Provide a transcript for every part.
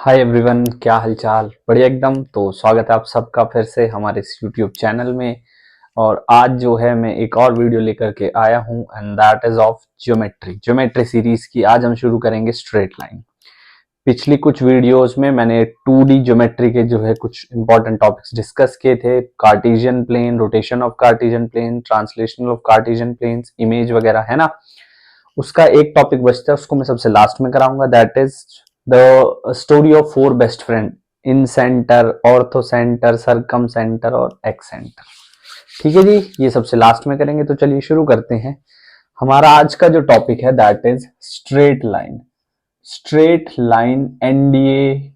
Hi everyone, क्या हालचाल। बढ़िया एकदम। तो स्वागत है आप सबका फिर से हमारे इस यूट्यूब चैनल में। और आज जो है मैं एक और वीडियो लेकर के आया हूं and that is of geometry series की। आज हम शुरू करेंगे स्ट्रेट लाइन। पिछली कुछ वीडियोस में मैंने 2D ज्योमेट्री के जो है कुछ इंपॉर्टेंट टॉपिक्स डिस्कस किए थे। Cartesian plane, rotation of Cartesian plane, translation of Cartesian planes, image वगैरह, है ना। उसका एक टॉपिक बचता है, उसको मैं सबसे लास्ट में कराऊंगा। That is the story of 4 best friend incentre, orthocentre, circumcentre और एक्स सेंटर। ठीक है जी, ये सबसे लास्ट में करेंगे। तो चलिए शुरू करते हैं। हमारा आज का जो टॉपिक है that is straight line. Straight line NDA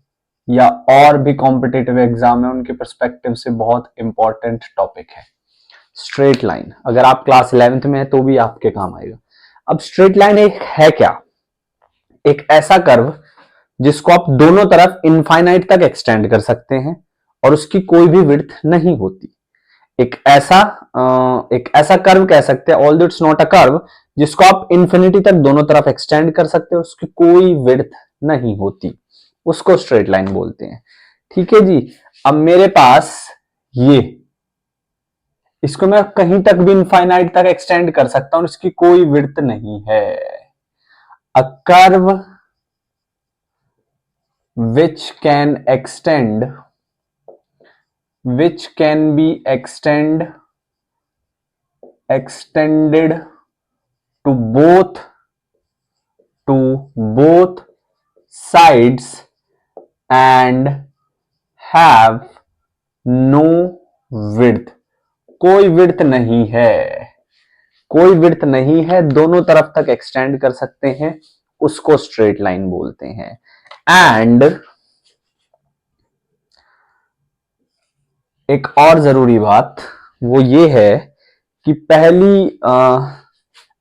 या और भी कॉम्पिटेटिव एग्जाम है उनके पर्सपेक्टिव से बहुत इंपॉर्टेंट टॉपिक है। स्ट्रेट लाइन अगर आप क्लास 11th में है तो भी आपके काम आएगा। अब स्ट्रेट लाइन एक है क्या? एक ऐसा कर्व जिसको आप दोनों तरफ इनफाइनाइट तक एक्सटेंड कर सकते हैं और उसकी कोई भी विड्थ नहीं होती। एक ऐसा कर्व कह सकते हैं, although it's not a curve, जिसको आप इंफिनिटी तक दोनों तरफ एक्सटेंड कर सकते हो, उसकी कोई विड्थ नहीं होती, उसको स्ट्रेट लाइन बोलते हैं। ठीक है जी। अब मेरे पास ये, इसको मैं कहीं तक भी इनफाइनाइट तक एक्सटेंड कर सकता हूं, इसकी कोई विड्थ नहीं है। A curve which can be extended to both sides and have no width। कोई विड्थ नहीं है, कोई विड्थ नहीं है, दोनों तरफ तक एक्सटेंड कर सकते हैं, उसको स्ट्रेट लाइन बोलते हैं। एंड एक और जरूरी बात वो ये है कि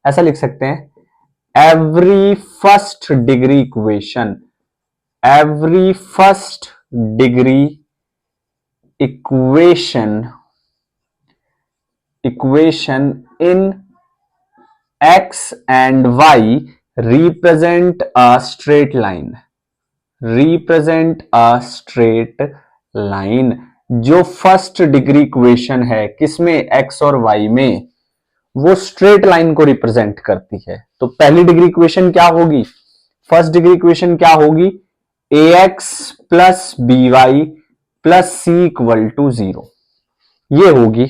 ऐसा लिख सकते हैं, every first degree equation in x and y represent a straight line. जो फर्स्ट डिग्री इक्वेशन है किसमें, एक्स और वाई में, वो स्ट्रेट लाइन को रिप्रेजेंट करती है। तो पहली डिग्री इक्वेशन क्या होगी, फर्स्ट डिग्री इक्वेशन क्या होगी, a x plus b y plus c equal to 0, ये होगी।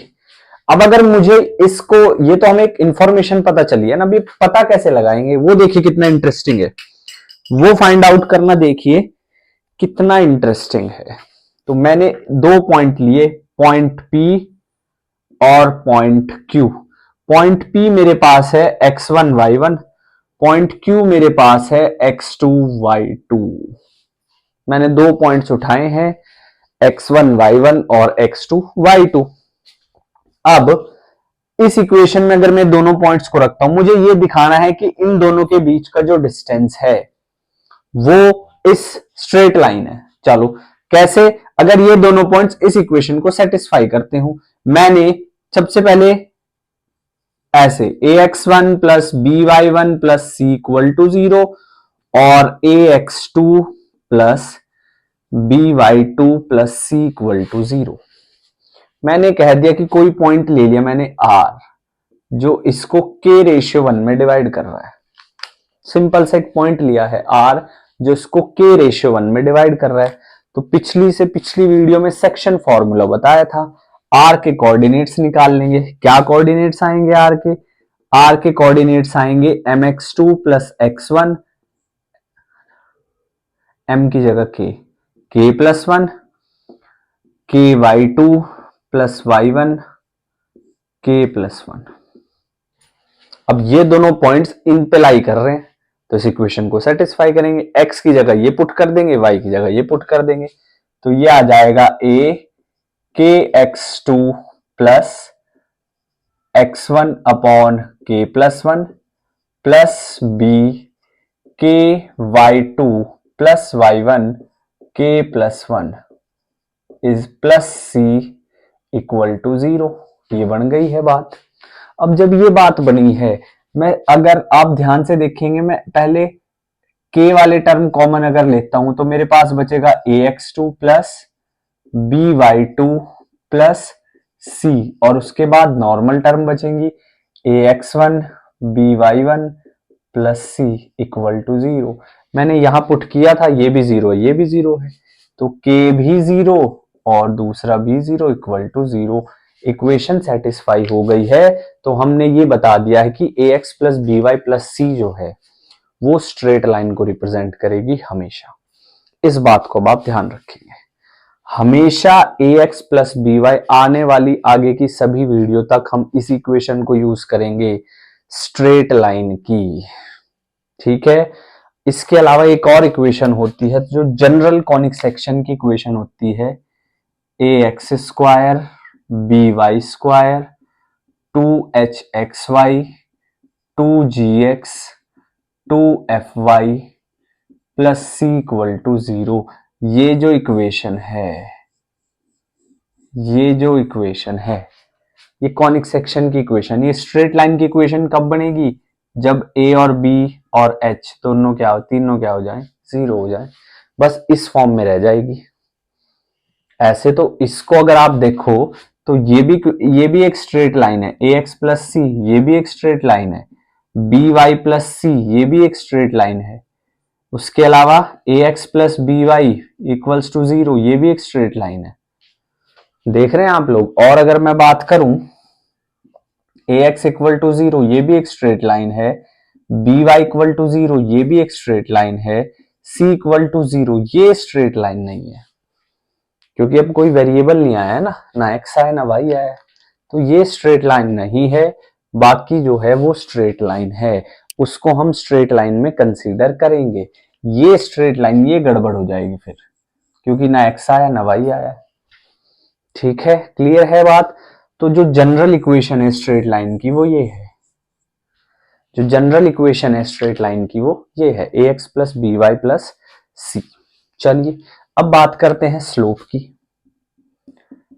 अब अगर मुझे इसको, ये तो हमें एक इंफॉर्मेशन पता चली है ना, अभी पता कैसे लगाएंगे वो देखिए कितना इंटरेस्टिंग है, वो फाइंड आउट करना देखिए कितना इंटरेस्टिंग है। तो मैंने 2 पॉइंट लिए, पॉइंट P और पॉइंट Q। पॉइंट P मेरे पास है x1 y1, पॉइंट Q मेरे पास है x2 y2। मैंने 2 पॉइंट्स उठाए हैं, x1 y1 और x2 y2। अब इस इक्वेशन में अगर मैं दोनों पॉइंट्स को रखता हूं, मुझे ये दिखाना है कि इन दोनों के बीच का जो डिस्टेंस है वो इस स्ट्रेट लाइन है। चलो कैसे, अगर ये दोनों पॉइंट्स इस इक्वेशन को सेटिस्फाई करते हूं, मैंने सबसे पहले ऐसे ax1 plus by1 plus c equal to 0 और ax2 plus by2 plus c equal to 0। मैंने कह दिया कि कोई पॉइंट ले लिया मैंने r, जो इसको k/1 में डिवाइड कर रहा है। सिंपल से एक पॉइंट लिया है r, जो इसको k/1 में डिवाइड कर रहा है। तो पिछली वीडियो में सेक्शन फॉर्मूला बताया था, r के कोऑर्डिनेट्स निकाल लेंगे। क्या कोऑर्डिनेट्स आएंगे r के कोऑर्डिनेट्स आएंगे mx2 प्लस x1, m की जगह k plus 1, ky2 plus y1, k plus 1। अब ये दोनों पॉइंट्स इन पे लाई कर रहे हैं, तो इस इक्वेशन को सेटिस्फाई करेंगे। x की जगह ये पुट कर देंगे, y की जगह ये पुट कर देंगे, तो ये आ जाएगा a kx2 plus x1 upon k plus 1 प्लस b ky2 plus y1 k plus 1 is plus c equal to 0। ये बन गई है बात। अब जब ये बात बनी है, मैं, अगर आप ध्यान से देखेंगे, मैं पहले k वाले टर्म कॉमन अगर लेता हूं तो मेरे पास बचेगा ax2 plus by2 plus c, और उसके बाद नॉर्मल टर्म बचेंगी ax1 by1 plus c equal to 0। मैंने यहां पुट किया था, ये भी 0 है, ये भी 0 है, तो k भी 0 और दूसरा भी 0 इक्वल टू 0। इक्वेशन सेटिस्फाई हो गई है। तो हमने ये बता दिया है कि ax plus b y plus c जो है वो स्ट्रेट लाइन को रिप्रेजेंट करेगी हमेशा। इस बात को आप ध्यान रखेंगे, हमेशा ax प्लस बी वाई आने वाली आगे की सभी वीडियो तक हम इस इक्वेशन को यूज करेंगे स्ट्रेट लाइन की, ठीक है। इसके अलावा एक और इक्वेशन होती है जो जनरल कॉनिक सेक्शन की इक्वेशन होती है, a x square b y square 2hxy 2gx 2fy plus c equal to 0। ये जो इक्वेशन है, ये कॉनिक सेक्शन की इक्वेशन, ये स्ट्रेट लाइन की इक्वेशन कब बनेगी? जब a और b और h दोनों क्या हो, तीनों क्या हो जाए, 0 हो जाए, बस इस फॉर्म में रह जाएगी। ऐसे तो इसको अगर आप देखो तो ये भी एक स्ट्रेट लाइन है, ax प्लस सी ये भी एक स्ट्रेट लाइन है, by प्लस सी ये भी एक स्ट्रेट लाइन है, उसके अलावा ax plus b y equals to 0 ये भी एक स्ट्रेट लाइन है। देख रहे हैं आप लोग। और अगर मैं बात करूं ax इक्वल टू 0 ये भी एक स्ट्रेट लाइन है, by इक्वल टू 0 ये भी एक स्ट्रेट लाइन है, c इक्वल टू 0 ये स्ट्रेट लाइन नहीं है, क्योंकि अब कोई वेरिएबल नहीं आया है ना x आया ना y आया, तो ये स्ट्रेट लाइन नहीं है। बाकी जो है वो स्ट्रेट लाइन है, उसको हम स्ट्रेट लाइन में कंसीडर करेंगे। ये स्ट्रेट लाइन ये गड़बड़ हो जाएगी फिर, क्योंकि ना x आया ना y आया। ठीक है, क्लियर है बात। तो जो जनरल इक्वेशन है स्ट्रेट लाइन की वो ये है, जो जनरल इक्वेशन है स्ट्रेट लाइन की वो ये है, ax plus b y plus c. चलिए अब बात करते हैं स्लोप की।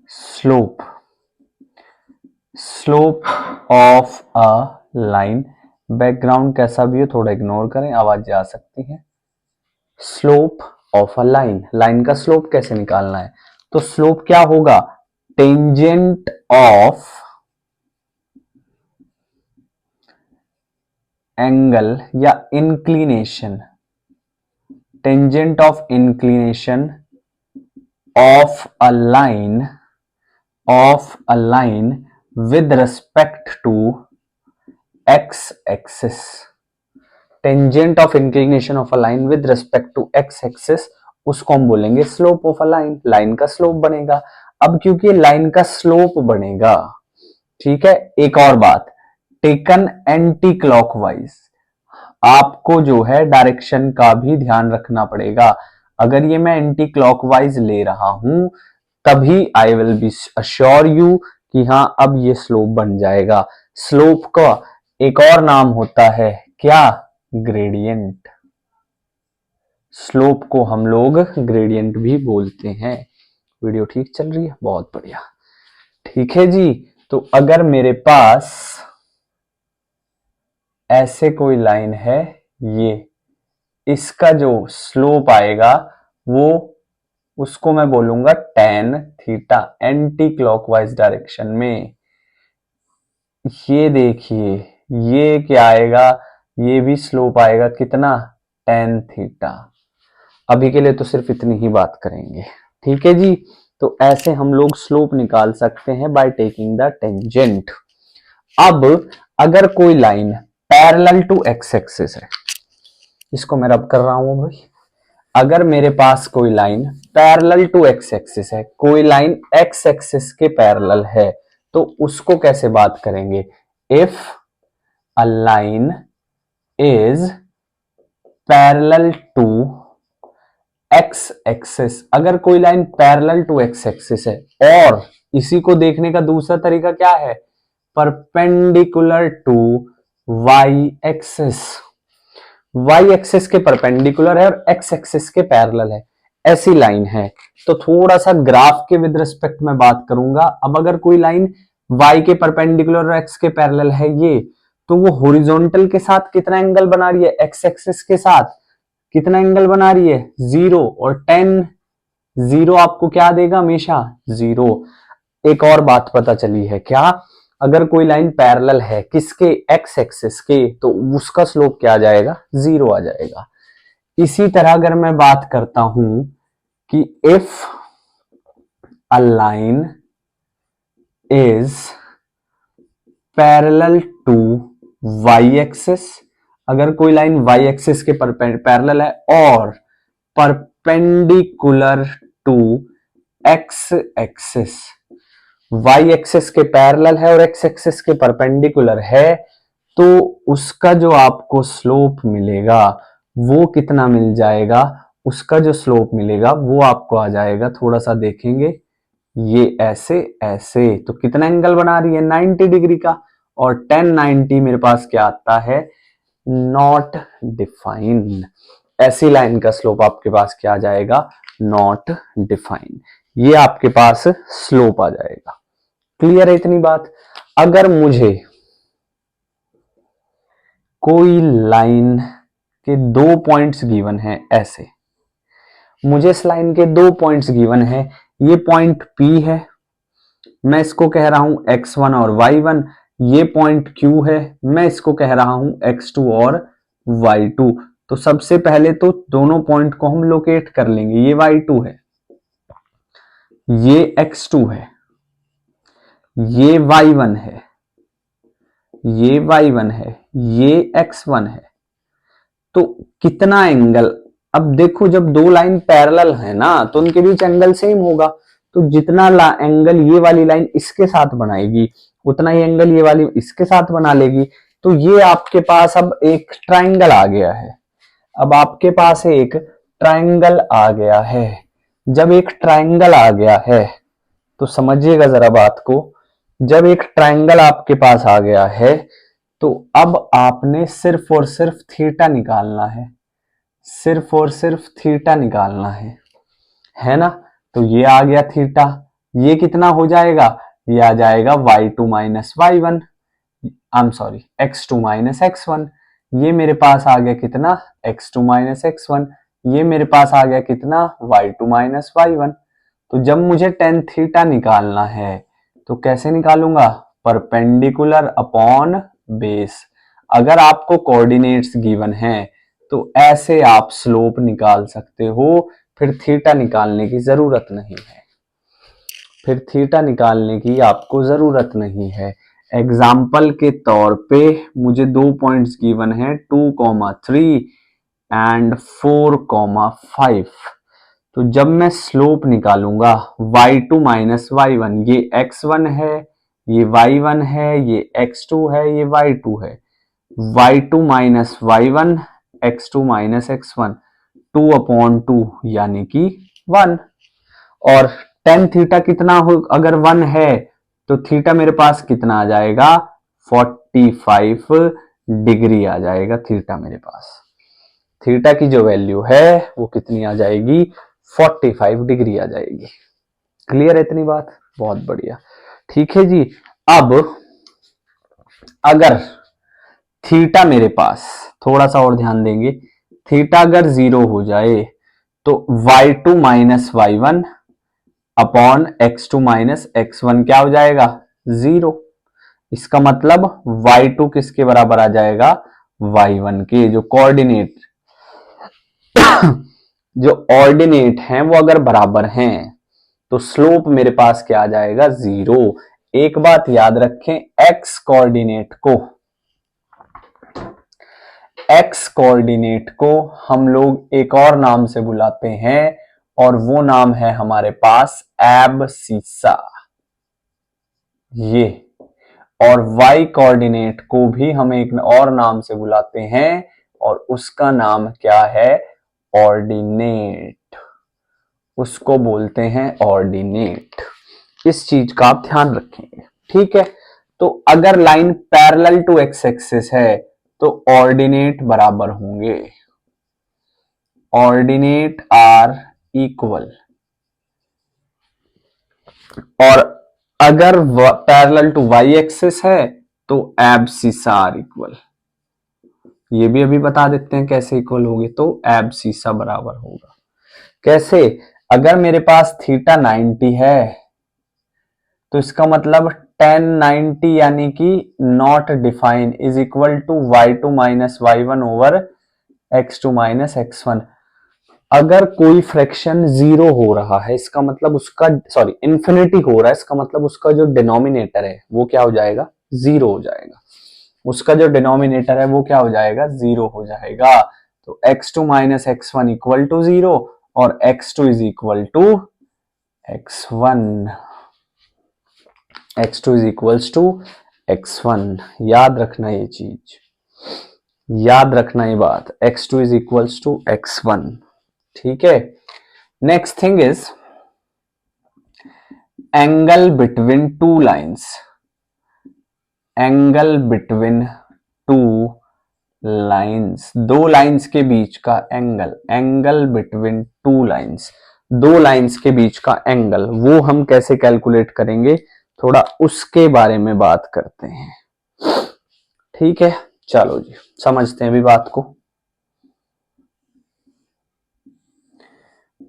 Slope of a line, background कैसा भी हो थोड़ा इग्नोर करें, आवाज जा सकती है। Slope of a line, line का स्लोप कैसे निकालना है? तो स्लोप क्या होगा? टेंजेंट ऑफ एंगल या inclination, tangent of inclination of a line with respect to x axis, tangent of inclination of a line with respect to x axis, उसको हम बोलेंगे slope of a line, line का slope बनेगा। अब क्योंकि line का slope बनेगा, ठीक है, एक और बात, टेकन एंटी क्लॉकवाइज, आपको जो है डायरेक्शन का भी ध्यान रखना पड़ेगा। अगर ये मैं एंटी क्लॉकवाइज ले रहा हूं तभी I will be assure you कि हाँ अब ये स्लोप बन जाएगा। स्लोप का एक और नाम होता है क्या? ग्रेडियंट। स्लोप को हम लोग ग्रेडियंट भी बोलते हैं। वीडियो ठीक चल रही है? बहुत बढ़िया, ठीक है जी। तो अगर मेरे पास ऐसे कोई लाइन है, ये इसका जो स्लोप आएगा वो, उसको मैं बोलूंगा tan theta, anti clockwise direction में। ये देखिए ये क्या आएगा, ये भी स्लोप आएगा कितना? tan theta. अभी के लिए तो सिर्फ इतनी ही बात करेंगे, ठीक है जी। तो ऐसे हम लोग स्लोप निकाल सकते हैं बाय टेकिंग द टेंजेंट। अब अगर कोई line parallel to x axis है, इसको मैं रब कर रहा हूं भाई, अगर मेरे पास कोई line parallel to x axis है, कोई लाइन एक्स एक्सिस के पैरेलल है, तो उसको कैसे बात करेंगे? If a line is parallel to x axis, अगर कोई line parallel to x axis है, और इसी को देखने का दूसरा तरीका क्या है? Perpendicular to y axis, y axis के परपेंडिकुलर है और एक्स एक्सिस के पैरेलल है, ऐसी लाइन है। तो थोड़ा सा ग्राफ के विद रिस्पेक्ट में बात करूंगा। अब अगर कोई लाइन वाई के परपेंडिकुलर और एक्स के पैरेलल है ये, तो वो हॉरिजॉन्टल के साथ कितना एंगल बना रही है? एक्स एक्सिस के साथ कितना एंगल बना रही है? 0। और 10 0 आपको क्या देगा? हमेशा 0। एक और बात पता चली है क्या? अगर कोई लाइन पैरेलल है किसके? एक्स एक्सिस के, तो उसका स्लोप क्या आ जाएगा? 0 आ जाएगा। इसी तरह अगर मैं बात करता हूं कि if a line is parallel to y axis, अगर कोई लाइन वाई एक्सिस के पैरेलल है और perpendicular to x axis, y axis के पैरेलल है और एक्स एक्सिस के परपेंडिकुलर है, तो उसका जो आपको स्लोप मिलेगा वो कितना मिल जाएगा? उसका जो स्लोप मिलेगा वो आपको आ जाएगा, थोड़ा सा देखेंगे, ये ऐसे ऐसे। तो कितना एंगल बना रही है? 90 डिग्री का। और 1090 मेरे पास क्या आता है? Not defined. ऐसी लाइन का स्लोप आपके पास क्या आ जाएगा? Not defined. ये आपके पास स्लोप आ जाएगा। क्लियर है इतनी बात? अगर मुझे कोई लाइन के 2 पॉइंट्स गिवन है, ऐसे मुझे इस लाइन के 2 पॉइंट्स गिवन है, ये पॉइंट P है, मैं इसको कह रहा हूं x1 और y1, ये पॉइंट Q है, मैं इसको कह रहा हूं x2 और y2। तो सबसे पहले तो दोनों पॉइंट को हम लोकेट कर लेंगे। ये y2 है, ये x2 है, ये y1 है, ये y1 है, ये x1 है। तो कितना एंगल? अब देखो, जब दो लाइन पैरेलल है ना तो उनके बीच एंगल सेम होगा, तो जितना एंगल ये वाली लाइन इसके साथ बनाएगी उतना ही एंगल ये वाली इसके साथ बना लेगी। तो ये आपके पास अब एक ट्राइंगल आ गया है। अब आपके पास एक ट्राइंगल आ गया है। जब एक ट्राइंगल आ गया है तो समझिएगा जरा बात को, जब एक ट्राइंगल आपके पास आ गया है तो अब आपने सिर्फ और सिर्फ थीटा निकालना है, सिर्फ और सिर्फ थीटा निकालना है ना? तो ये आ गया थीटा। ये कितना हो जाएगा? ये आ जाएगा y2 minus y1, I am sorry x2 minus x1। ये मेरे पास आ गया कितना? x2 minus x1। ये मेरे पास आ गया कितना? y2 minus y1। तो जब मुझे टेन थीटा निकालना है तो कैसे निकालूंगा? Perpendicular upon base. अगर आपको कोऑर्डिनेट्स गिवन है तो ऐसे आप स्लोप निकाल सकते हो, फिर थीटा निकालने की जरूरत नहीं है, फिर थीटा निकालने की आपको जरूरत नहीं है। एग्जाम्पल के तौर पे मुझे 2 पॉइंट्स गिवन है 2,3 एंड 4,5। तो जब मैं स्लोप निकालूंगा y2 माइनस y1, ये x1 है, ये y1 है, ये x2 है, ये y2 है, y2 minus y1, x2 minus x1, 2/2 यानी कि 1। और टेन थीटा कितना हो? अगर 1 है तो थीटा मेरे पास कितना आ जाएगा? 45 डिग्री आ जाएगा थीटा मेरे पास। थीटा की जो वैल्यू है वो कितनी आ जाएगी? 45 डिग्री आ जाएगी। क्लियर है इतनी बात? बहुत बढ़िया। ठीक है जी। अब अगर थीटा मेरे पास, थोड़ा सा और ध्यान देंगे, थीटा अगर 0 हो जाए तो y2 minus y1 upon x2 minus x1 क्या हो जाएगा? 0। इसका मतलब y2 किसके बराबर आ जाएगा? y1 के। जो कोऑर्डिनेट जो ऑर्डिनेट हैं वो अगर बराबर हैं तो स्लोप मेरे पास क्या आ जाएगा? 0। एक बात याद रखें, एक्स कोऑर्डिनेट को हम लोग एक और नाम से बुलाते हैं और वो नाम है हमारे पास एब्सिसा, ये। और वाई कोऑर्डिनेट को भी हम एक और नाम से बुलाते हैं और उसका नाम क्या है? ऑर्डिनेट। उसको बोलते हैं ऑर्डिनेट। इस चीज का आप ध्यान रखेंगे, ठीक है? तो अगर line parallel to x axis है तो ऑर्डिनेट बराबर होंगे, ऑर्डिनेट आर इक्वल। और अगर पैरेलल टू वाई एक्सिस है तो एब्सिसा आर इक्वल। ये भी अभी बता देते हैं कैसे इक्वल होगी। तो एब्सिसा बराबर होगा कैसे, अगर मेरे पास थीटा 90 है तो इसका मतलब tan 90 यानी कि not define is equal to y2 minus y1 over x2 minus x1। अगर कोई फ्रैक्शन जीरो हो रहा है इसका मतलब उसका, सॉरी इंफिनिटी हो रहा है इसका मतलब उसका जो डिनोमिनेटर है वो क्या हो जाएगा, जीरो हो जाएगा। उसका जो डिनोमिनेटर है वो क्या हो जाएगा, जीरो हो जाएगा। तो x2 minus x1 equal to zero और x2 is equal to x1, x2 is equals to x1। याद रखना ये चीज, याद रखना ये बात, x2 is equals to x1। ठीक है, next thing is angle between two lines. Angle between two lines, दो लाइंस के बीच का angle, angle between two lines, दो लाइंस के बीच का एंगल, वो हम कैसे कैलकुलेट करेंगे, थोड़ा उसके बारे में बात करते हैं। ठीक है, चलो जी समझते हैं अभी बात को।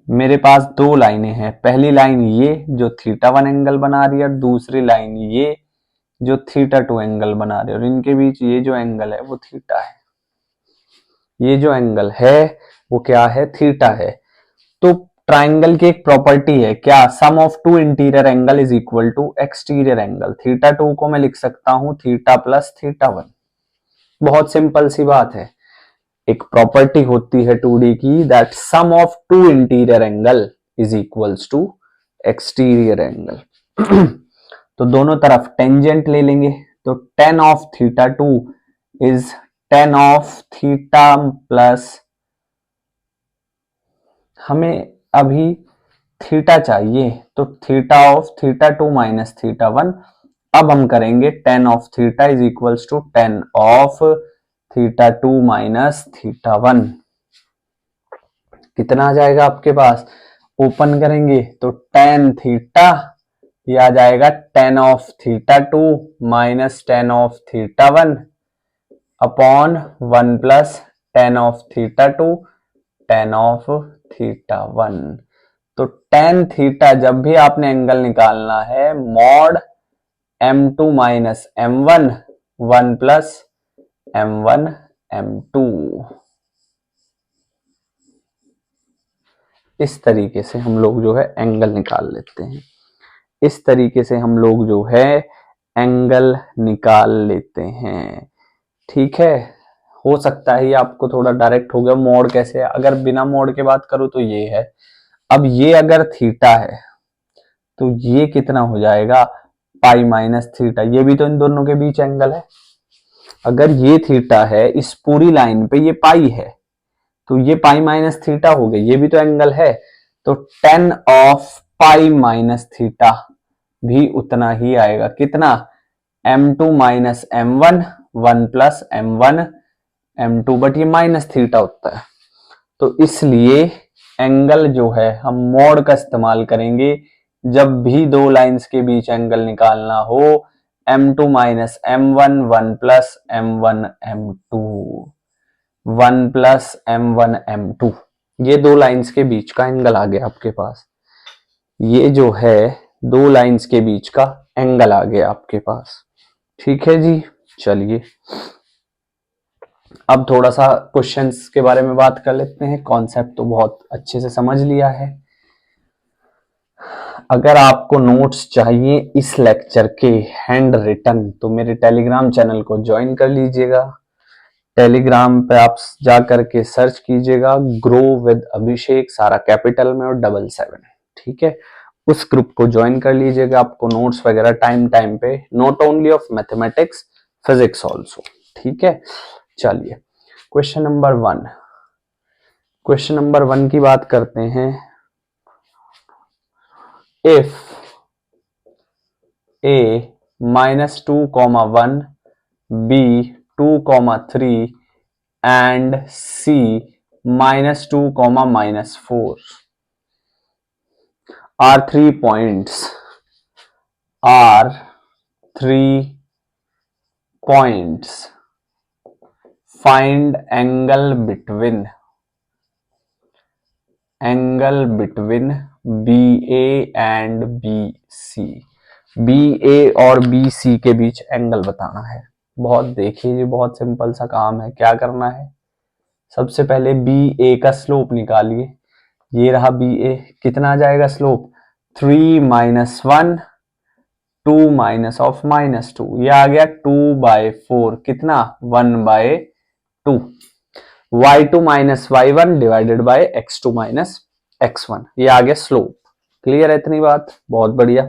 मेरे पास दो लाइनें हैं, पहली लाइन ये जो थीटा 1 एंगल बना रही है और दूसरी लाइन ये जो थीटा 2 एंगल बना रही है, और इनके बीच ये जो एंगल है वो थीटा है। ये जो एंगल है वो क्या है, थीटा है। तो ट्राइंगल की एक प्रॉपर्टी है क्या, sum of two interior angle is equal to exterior angle. Theta 2 को मैं लिख सकता हूं थीटा प्लस थीटा 1। बहुत सिंपल सी बात है, एक प्रॉपर्टी होती है 2D की, that sum of two interior angle is equals to exterior angle. तो दोनों तरफ टेंजेंट ले लेंगे, तो tan of theta 2 is tan of theta plus, हमें अभी थीटा चाहिए तो theta of theta 2 minus theta 1। अब हम करेंगे tan of theta is equals to tan of theta 2 minus theta 1। कितना आ जाएगा आपके पास, ओपन करेंगे तो tan थीटा, ये आ जाएगा tan of theta 2 minus tan of theta 1 upon 1 plus tan of theta 2 tan of theta 1। तो tan थीटा जब भी आपने एंगल निकालना है, mod m2 minus m1 1 plus m1 m2, इस तरीके से हम लोग जो है एंगल निकाल लेते हैं। इस तरीके से हम लोग जो है एंगल निकाल लेते हैं। ठीक है, हो सकता है ये आपको थोड़ा डायरेक्ट हो गया, मोड कैसे, अगर बिना मोड के बात करूं तो ये है। अब ये अगर थीटा है तो ये कितना हो जाएगा, पाई माइनस थीटा, ये भी तो इन दोनों के बीच एंगल है। अगर ये थीटा है इस पूरी लाइन पे, ये पाई है, तो ये पाई माइनस थीटा हो गया, ये भी तो एंगल है। तो tan of pi minus theta भी उतना ही आएगा, कितना, m2 minus m1 1 plus m1 m2, but ये माइनस थीटा होता है। तो इसलिए एंगल जो है हम मोड का इस्तेमाल करेंगे जब भी दो लाइंस के बीच एंगल निकालना हो, m2 minus m1 1 plus m1 m2, 1 plus m1 m2, ये दो लाइंस के बीच का एंगल आ गया आपके पास। ये जो है दो लाइंस के बीच का एंगल आ गया आपके पास। ठीक है जी, चलिए अब थोड़ा सा क्वेश्चंस के बारे में बात कर लेते हैं। कॉन्सेप्ट तो बहुत अच्छे से समझ लिया है। अगर आपको नोट्स चाहिए इस लेक्चर के हैंड रिटन तो मेरे टेलीग्राम चैनल को ज्वाइन कर लीजिएगा। टेलीग्राम पे आप जा करके सर्च कीजिएगा ग्रो विद अभिषेक, सारा कैपिटल में और 77। ठीक है, उस ग्रुप को ज्वाइन कर लीजिएगा। आपको नोट्स वगैरह टाइम टाइम पे, not only of mathematics, physics also. ठीक है, चलिए क्वेश्चन नंबर 1, क्वेश्चन नंबर 1 की बात करते हैं। If a minus 2 comma 1, b 2 comma 3 and c minus 2 comma minus 4 are 3 points, are 3 points find angle between B A and B C. B A और B सी के बीच angle बताना है। बहुत देखिए जी, बहुत सिंपल सा काम है। क्या करना है, सबसे पहले बी ए का स्लोप निकालिए। ये रहा बी ए, कितना आ जाएगा स्लोप, 3 माइनस 1, 2 माइनस ऑफ -2, ये आ गया 2/4, कितना 1/2, y2 minus y1 divided by x2 minus x1, ये आ गया स्लोप। क्लियर है इतनी बात, बहुत बढ़िया।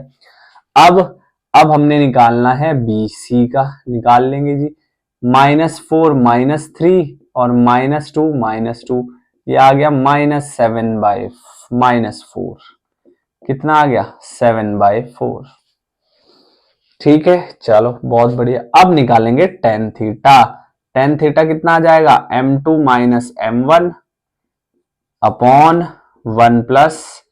अब हमने निकालना है BC का, निकाल लेंगे जी। -4 -3 और -2 ये आ गया -7/4, कितना आ गया 7/4। ठीक है, चलो बहुत बढ़िया। अब निकालेंगे टेन थीटा। टेन थीटा कितना आ जाएगा, m2 minus m1 upon 1 plus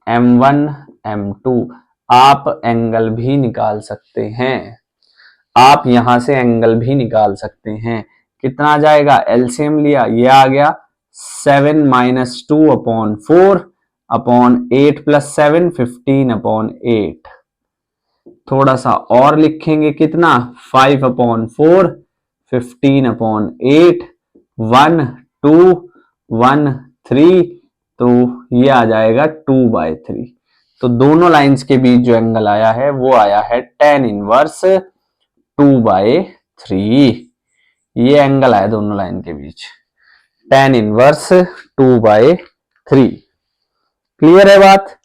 m1 m2। आप एंगल भी निकाल सकते हैं, आप यहां से एंगल भी निकाल सकते हैं। कितना आ जाएगा, एलसीएम लिया, ये आ गया 7 माइनस 2 अपॉन 4 अपॉन 8 प्लस 7 15/8। थोड़ा सा और लिखेंगे, कितना 5/4 15/8 1 2 1 3, तो ये आ जाएगा 2/3। तो दोनों लाइंस के बीच जो एंगल आया है वो आया है tan इनवर्स 2/3। ये एंगल आया दोनों लाइन के बीच, tan इनवर्स 2/3। क्लियर है बात,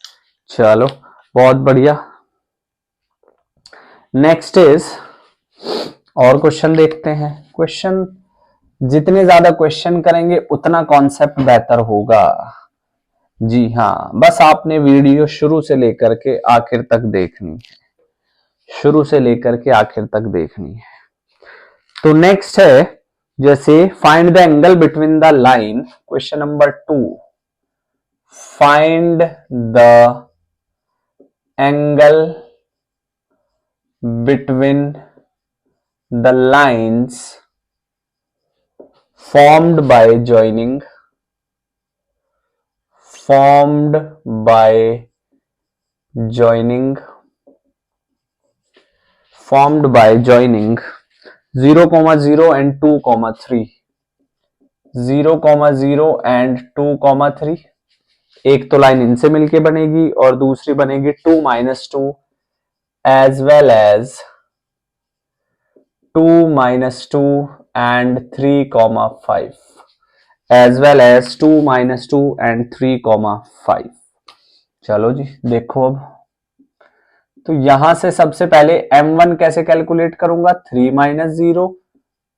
चलो बहुत बढ़िया। नेक्स्ट इज, और क्वेश्चन देखते हैं। क्वेश्चन जितने ज्यादा क्वेश्चन करेंगे उतना कॉन्सेप्ट बेहतर होगा। जी हाँ, बस आपने वीडियो शुरू से लेकर के आखिर तक देखनी है, शुरू से लेकर के आखिर तक देखनी है। तो नेक्स्ट है, जैसे find the angle between the line, question number 2, find the angle between the lines formed by joining 0,0 and 2,3, 0,0 and 2,3। एक तो लाइन इनसे मिलके बनेगी और दूसरी बनेगी 2 - 2 as well as 2 - 2 and 3,5, as well as 2 - 2 and 3,5। चलो जी देखो, अब तो यहां से सबसे पहले m1 कैसे कैलकुलेट करूंगा, 3 - 0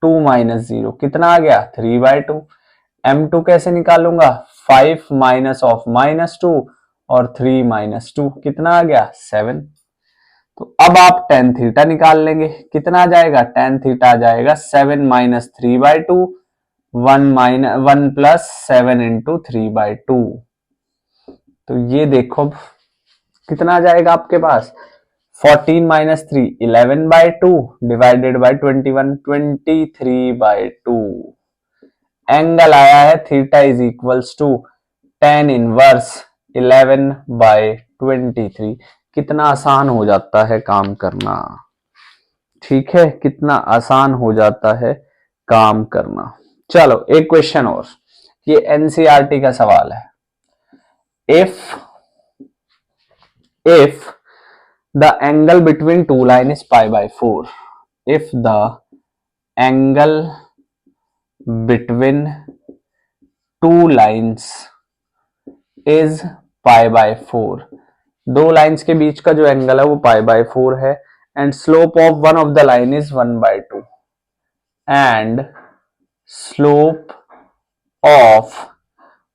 2 - 0, कितना आ गया 3/2। m2 कैसे निकालूंगा, 5 माइनस ऑफ -2 और 3 - 2, कितना आ गया 7। तो अब आप tan थीटा निकाल लेंगे, कितना आ जाएगा, tan थीटा आ जाएगा 7 - 3/2 1 प्लस 7 इंटू 3/2। तो ये देखो कितना आ जाएगा आपके पास, 14 - 3 11/2 डिवाइडेड बाय 21 23/2। एंगल आया है theta is equals to tan inverse 11/23। कितना आसान हो जाता है काम करना, ठीक है, कितना आसान हो जाता है काम करना। चलो एक क्वेश्चन और, ये एनसीईआरटी का सवाल है। If the angle between two line is π/4, if the angle between two lines is π/4, दो लाइंस के बीच का जो एंगल है वो π/4 है, and slope of one of the line is 1/2, and slope of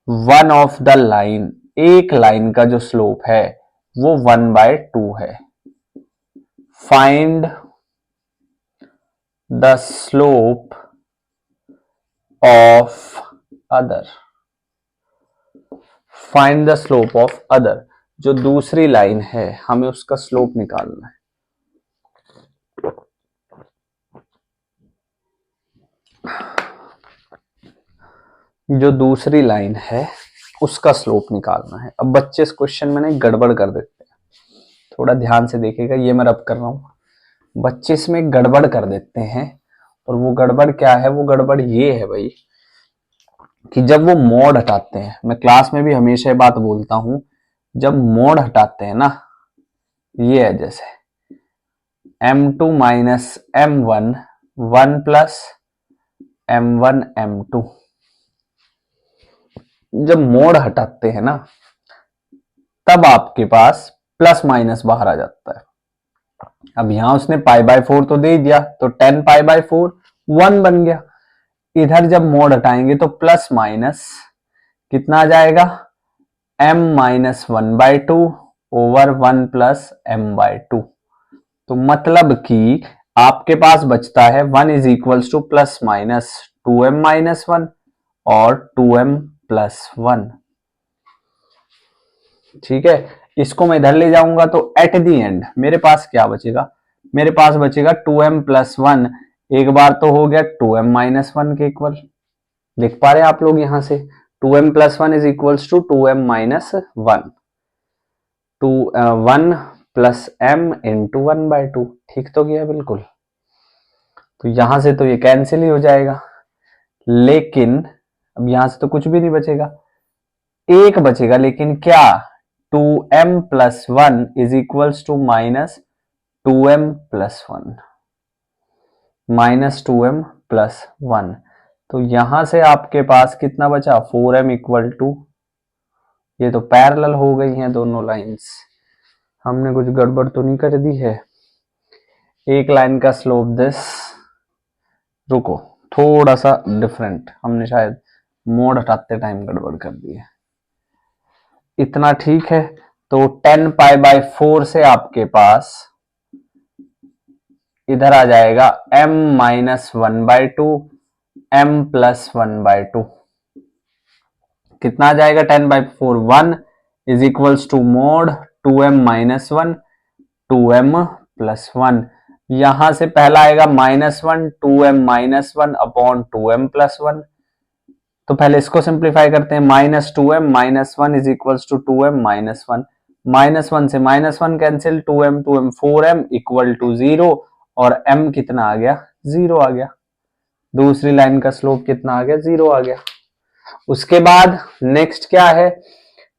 one of the line, एक line का जो स्लोप है वो 1/2 है। Find the slope of other, find the slope of other, जो दूसरी लाइन है हमें उसका स्लोप निकालना है। जो दूसरी लाइन है उसका स्लोप निकालना है। अब बच्चे इस क्वेश्चन में नहीं गड़बड़ कर देते हैं, थोड़ा ध्यान से देखिएगा, ये मैं रब कर रहा हूं। बच्चे इसमें गड़बड़ कर देते हैं, और वो गड़बड़ क्या है? वो गड़बड़ ये है भाई कि जब वो मोड हटाते हैं, मैं क्लास में भी हमेशा ये बात बोलता हूं, जब मोड हटाते हैं ना, ये है जैसे m2 minus m1 1 plus m1 m2, जब मोड हटाते हैं ना तब आपके पास प्लस माइनस बाहर आ जाता है। अब यहां उसने पाई बाय 4 तो दे दिया, तो 10 पाई बाय 4 1 बन गया। इधर जब मोड हटाएंगे तो प्लस माइनस कितना आ जाएगा? m minus 1/2 over 1 plus m/2। तो मतलब कि आपके पास बचता है 1 is equals two plus minus 2m minus 1 और 2m प्लस 1। ठीक है, इसको मैं इधर ले जाऊंगा तो एट दी एंड मेरे पास क्या बचेगा? मेरे पास बचेगा 2m प्लस 1, एक बार तो हो गया 2m माइनस 1 के इक्वल। लिख पा रहे हैं आप लोग यहां से? 2m plus 1 is equals to 2m minus 1, 1 plus m into 1/2। ठीक तो गया बिल्कुल। तो यहां से तो ये कैंसिल ही हो जाएगा, लेकिन अब यहां से तो कुछ भी नहीं बचेगा, एक बचेगा। लेकिन क्या? 2m plus 1 is equals to minus 2m plus 1, minus 2m plus 1। तो यहां से आपके पास कितना बचा? 4m इक्वल टू, ये तो पैरेलल हो गई हैं दोनों लाइंस, हमने कुछ गड़बड़ तो नहीं कर दी है? एक लाइन का स्लोप दिस, रुको थोड़ा सा डिफरेंट, हमने शायद मोड हटाते टाइम गड़बड़ कर दी है। इतना ठीक है। तो 10 पाई बाय 4 से आपके पास इधर आ जाएगा m माइनस 1/2 m प्लस 1/2। कितना आ जाएगा? 10/4 1 is equals to mod 2m minus 1 2m plus 1। यहां से पहला आएगा -1 2m minus 1 upon 2m plus 1। तो पहले इसको सिंप्लीफाई करते हैं, -2m minus 1 is equals to 2m minus 1, -1 से -1 cancel, 2m 2m 4m equal to 0, और m कितना आ गया? 0 आ गया। दूसरी लाइन का स्लोप कितना आ गया? 0 आ गया। उसके बाद नेक्स्ट क्या है?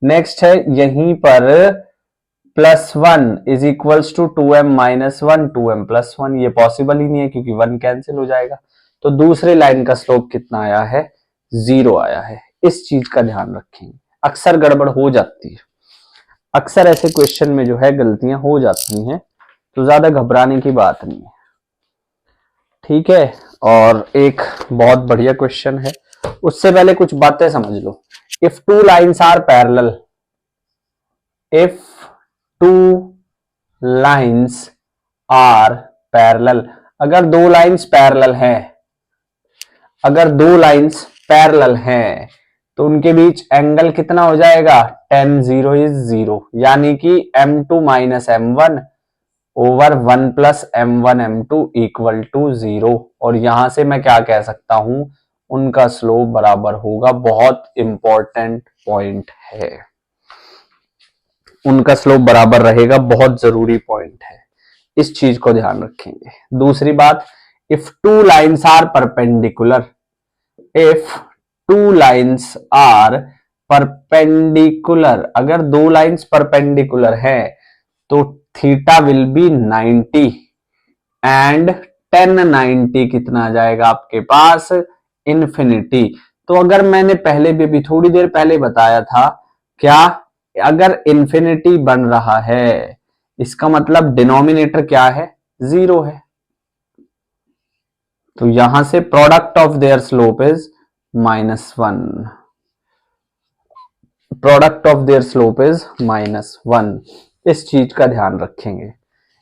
नेक्स्ट है यहीं पर +1 is equals to 2m minus 1 2m plus 1। ये पॉसिबल ही नहीं है क्योंकि 1 कैंसिल हो जाएगा। तो दूसरी लाइन का स्लोप कितना आया है? 0 आया है। इस चीज का ध्यान रखेंगे, अक्सर गड़बड़ हो जाती है, अक्सर ऐसे क्वेश्चन में जो है गलतियां हो जाती हैं, तो ज्यादा घबराने की बात नहीं है। ठीक है, और एक बहुत बढ़िया क्वेश्चन है, उससे पहले कुछ बातें समझ लो। If two lines are parallel, if two lines are parallel, अगर दो लाइन्स पैरेलल हैं, अगर दो लाइन्स पैरेलल हैं तो उनके बीच एंगल कितना हो जाएगा? tan 0 इज 0, यानी कि m2 minus m1 over 1 plus m1 m2 equal to 0। और यहां से मैं क्या कह सकता हूं? उनका स्लोप बराबर होगा, बहुत इंपॉर्टेंट पॉइंट है, उनका स्लोप बराबर रहेगा, बहुत जरूरी पॉइंट है, इस चीज को ध्यान रखेंगे। दूसरी बात, if two lines are perpendicular, if two lines are perpendicular, अगर दो लाइन्स परपेंडिकुलर है तो theta will be 90 and tan 90 कितना आ जाएगा आपके पास? इन्फिनिटी। तो अगर मैंने पहले भी थोड़ी देर पहले बताया था, क्या? अगर इन्फिनिटी बन रहा है इसका मतलब डिनोमिनेटर क्या है? 0 है। तो यहां से product of their slope is -1, product of their slope is -1। इस चीज का ध्यान रखेंगे।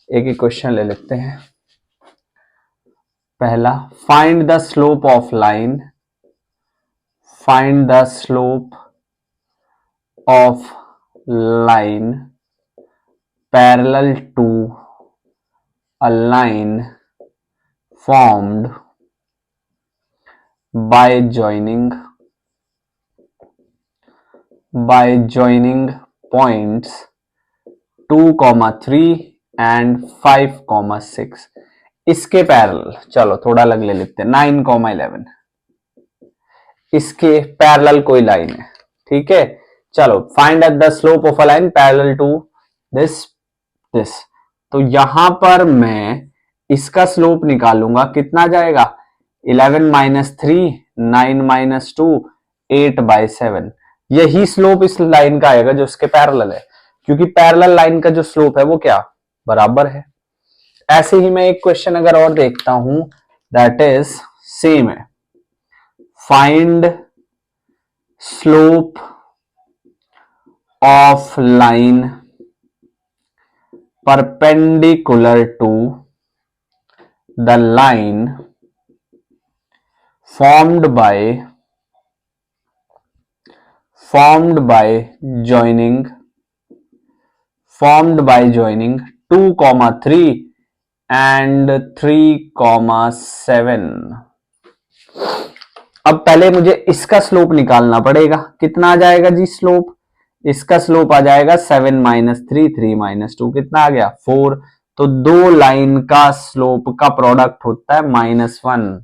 एक एक क्वेश्चन ले लेते हैं। पहला, find the slope of line, find the slope of line parallel to a line formed by joining by joining points 2,3 and 5,6 इसके पैरेलल, चलो थोड़ा अलग ले लेते हैं, 9,11 इसके पैरेलल कोई लाइन है, ठीक है। चलो find at the slope of a line parallel to this this. तो यहां पर मैं इसका स्लोप निकालूंगा, कितना जाएगा 11 माइनस 3, 9 माइनस 2, 8/7। यही स्लोप इस लाइन का आएगा जो उसके पैरेलल है, क्योंकि पैरेलल लाइन का जो स्लोप है वो क्या बराबर है। ऐसे ही मैं एक क्वेश्चन अगर और देखता हूं, दैट इज सेम है, find slope of line perpendicular to the line formed by joining 2,3 and 3,7। अब पहले मुझे इसका स्लोप निकालना पड़ेगा, कितना आ जाएगा जी स्लोप, इसका स्लोप आ जाएगा 7 माइनस 3, 3 माइनस 2, कितना आ गया 4। तो दो लाइन का स्लोप का प्रोडक्ट होता है -1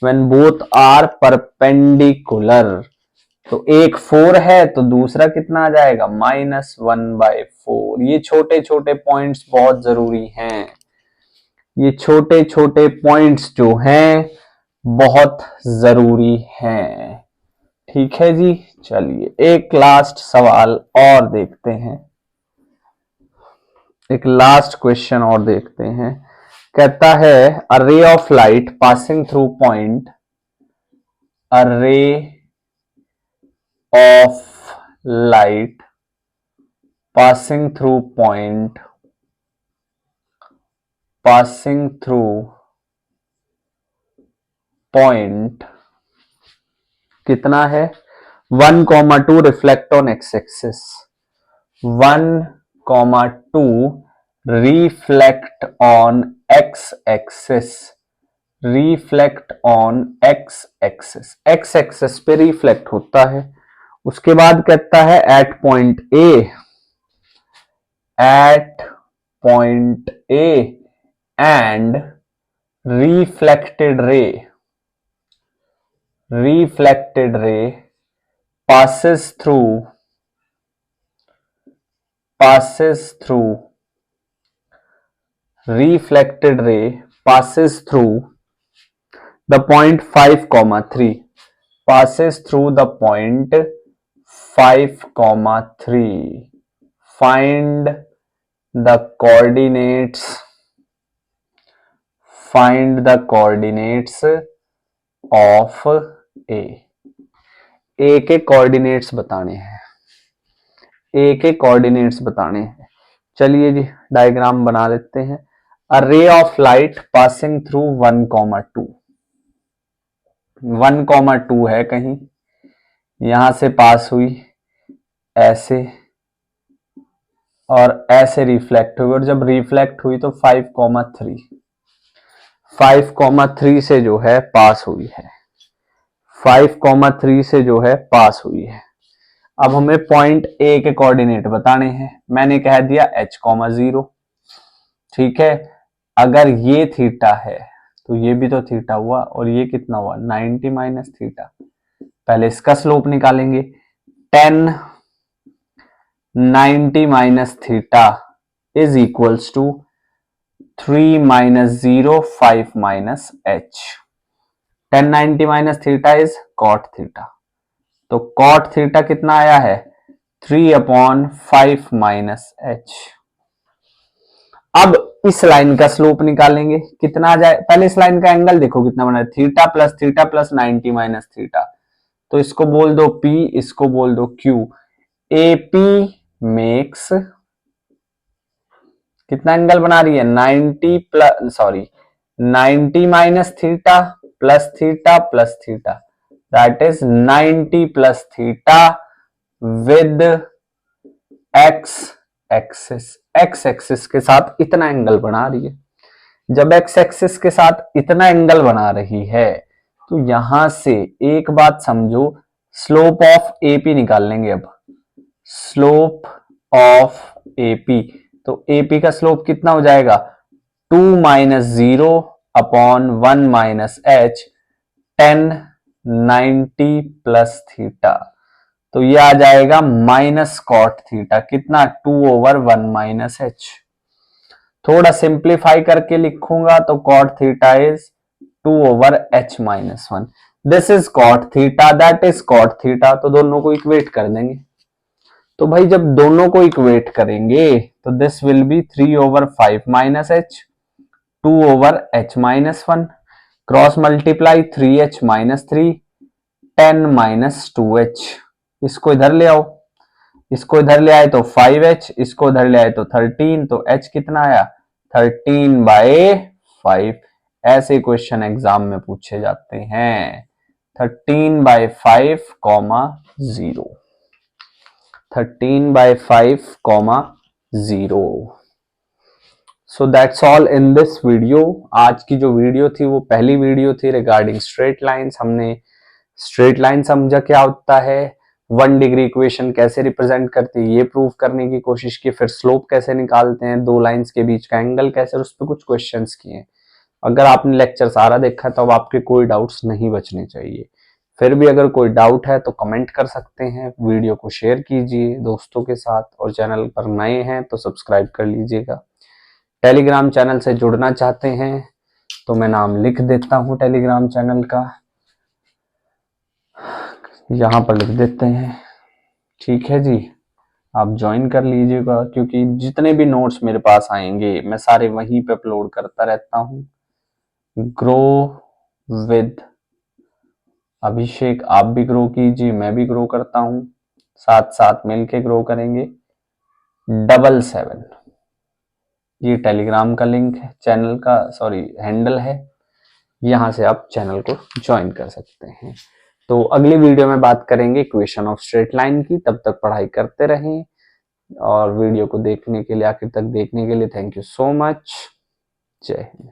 व्हेन बोथ आर परपेंडिकुलर। तो एक 4 है तो दूसरा कितना आ जाएगा -1/4। ये छोटे छोटे पॉइंट्स बहुत जरूरी हैं, ये छोटे छोटे पॉइंट्स जो हैं बहुत जरूरी हैं, ठीक है जी। चलिए एक लास्ट सवाल और देखते हैं, एक लास्ट क्वेश्चन और देखते हैं। कहता है a ray of light passing through point, a ray of light passing through point, passing through point कितना है 1,2 reflect on X axis, 1,2 reflect on X axis, reflect on X axis, X axis पे reflect होता है। उसके बाद कहता है at point A and reflected ray passes through reflected ray passes through the point 5,3, passes through the point 5,3, find the coordinates of ए के coordinates बताने हैं, ए के कोऑर्डिनेट्स बताने हैं। चलिए जी डायग्राम बना लेते हैं। अ ray of light passing through 1,2, 1,2 है, कहीं यहां से पास हुई ऐसे और ऐसे रिफ्लेक्ट हुई, और जब रिफ्लेक्ट हुई तो 5,3 से जो है पास हुई है, 5,3 से जो है पास हुई है। अब हमें पॉइंट ए के कोऑर्डिनेट बताने हैं, मैंने कह दिया h,0, ठीक है। अगर ये थीटा है तो ये भी तो थीटा हुआ, और ये कितना हुआ 90 माइनस थीटा। पहले इसका स्लोप निकालेंगे, 10 90 minus theta is equals to 3 minus 0 5 minus h। 10 90 minus theta is cot theta, तो कॉट थीटा कितना आया है 3/5 माइनस h। अब इस लाइन का स्लोप निकालेंगे, कितना आ जाए, पहले इस लाइन का एंगल देखो कितना बना है, थीटा प्लस 90 माइनस थीटा, तो इसको बोल दो P, इसको बोल दो Q। AP मेक्स कितना एंगल बना रही है 90 minus theta plus theta, that is 90 plus theta with x axis के साथ इतना एंगल बना रही है। जब एक्स एक्सिस के साथ इतना एंगल बना रही है तो यहां से एक बात समझो, स्लोप ऑफ एपी निकाल लेंगे। अब स्लोप ऑफ एपी, तो एपी का स्लोप कितना हो जाएगा 2 minus 0 upon 1 minus h 10 90 plus theta, तो ये आ जाएगा माइनस कॉट थीटा, कितना 2 ओवर 1 माइनस एच। थोड़ा सिंप्लीफाई करके लिखूंगा तो cot theta is 2 over h minus 1, this is cot theta, that is cot theta, तो दोनों को इक्वेट कर देंगे। तो भाई जब दोनों को इक्वेट करेंगे तो this will be 3 over 5 minus H 2 over h minus 1, cross multiply 3h minus 3 10 minus 2h, इसको इधर ले आओ, इसको इधर ले आए तो 5h, इसको इधर ले आए तो 13, तो h कितना आया 13/5। ऐसे क्वेश्चन एग्जाम में पूछे जाते हैं 13/5, 0 13/5, 0। So that's all in this video. आज की जो वीडियो थी वो पहली वीडियो थी रिगार्डिंग स्ट्रेट लाइंस। हमने स्ट्रेट लाइन समझा क्या होता है, 1 डिग्री इक्वेशन कैसे रिप्रेजेंट करती है ये प्रूव करने की कोशिश की, फिर स्लोप कैसे निकालते हैं, दो लाइंस के बीच का एंगल कैसे, उस पर कुछ क्वेश्चंस किए। अगर आपने लेक्चर सारा देखा तो अब आपके कोई डाउट्स नहीं बचने चाहिए। फिर भी अगर कोई डाउट है तो कमेंट कर सकते हैं, वीडियो को शेयर कीजिए दोस्तों के साथ, और चैनल पर नए हैं तो सब्सक्राइब कर लीजिएगा। टेलीग्राम चैनल से जुड़ना चाहते हैं तो मैं नाम लिख देता हूं टेलीग्राम चैनल का, यहां पर लिख देते हैं, ठीक है जी। आप ज्वाइन कर लीजिएगा, क्योंकि जितने भी नोट्स मेरे पास आएंगे मैं सारे वहीं पे अपलोड करता रहता हूं। ग्रो विद अभिषेक, आप भी ग्रो कीजिए, मैं भी ग्रो करता हूं, साथ साथ मिलके ग्रो करेंगे। 77 ये टेलीग्राम का लिंक है, चैनल का सॉरी हैंडल है, यहां से आप चैनल को ज्वाइन कर सकते हैं। तो अगली वीडियो में बात करेंगे इक्वेशन ऑफ स्ट्रेट लाइन की, तब तक पढ़ाई करते रहें। और वीडियो को देखने के लिए, आखिर तक देखने के लिए थैंक यू सो मच। जय हिंद।